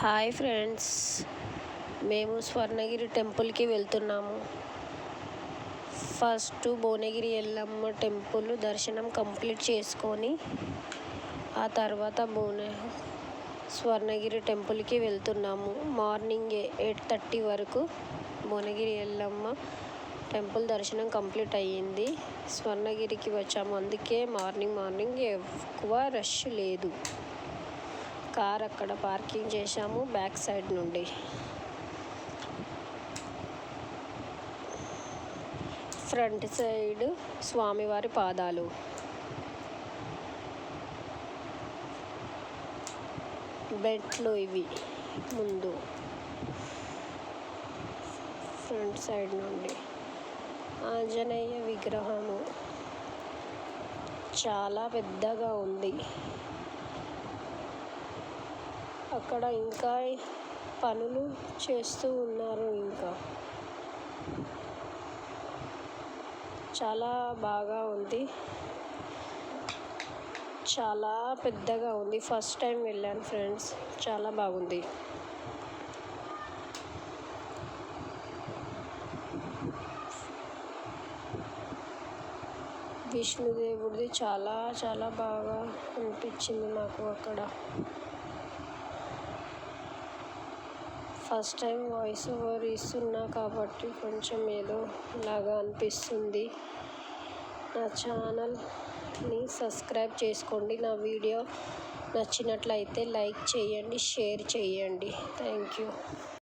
Hi friends, మేము స్వర్ణగిరి టెంపుల్కి వెళ్తున్నాము. ఫస్ట్ భువనగిరి ఎల్లమ్మ టెంపుల్ దర్శనం కంప్లీట్ చేసుకొని ఆ తర్వాత స్వర్ణగిరి టెంపుల్కి వెళ్తున్నాము. మార్నింగ్ 8:30 వరకు భువనగిరి ఎల్లమ్మ టెంపుల్ దర్శనం కంప్లీట్ అయ్యింది. స్వర్ణగిరికి వచ్చాము, అందుకే మార్నింగ్ ఎక్కువ రష్ లేదు. కార్ అక్కడ పార్కింగ్ చేశాము బ్యాక్ సైడ్ నుండి. ఫ్రంట్ సైడ్ స్వామివారి పాదాలు, బెట్లు ఇవి ముందు ఫ్రంట్ సైడ్ నుండి. ఆంజనేయ విగ్రహము చాలా పెద్దగా ఉంది. అక్కడ ఇంకా పనులు చేస్తూ ఉన్నారు. ఇంకా చాలా బాగా ఉంది, చాలా పెద్దగా ఉంది. ఫస్ట్ టైం వెళ్ళాను ఫ్రెండ్స్, చాలా బాగుంది. విష్ణుదేవుడిది చాలా బాగా అనిపించింది నాకు అక్కడ. ఫస్ట్ టైం వాయిస్ ఓవర్ ఇస్తున్నా కాబట్టి కొంచెం ఏదో లాగా అనిపిస్తుంది. నా ఛానల్ని సబ్స్క్రైబ్ చేసుకోండి. నా వీడియో నచ్చినట్లయితే లైక్ చేయండి, షేర్ చేయండి. Thank you.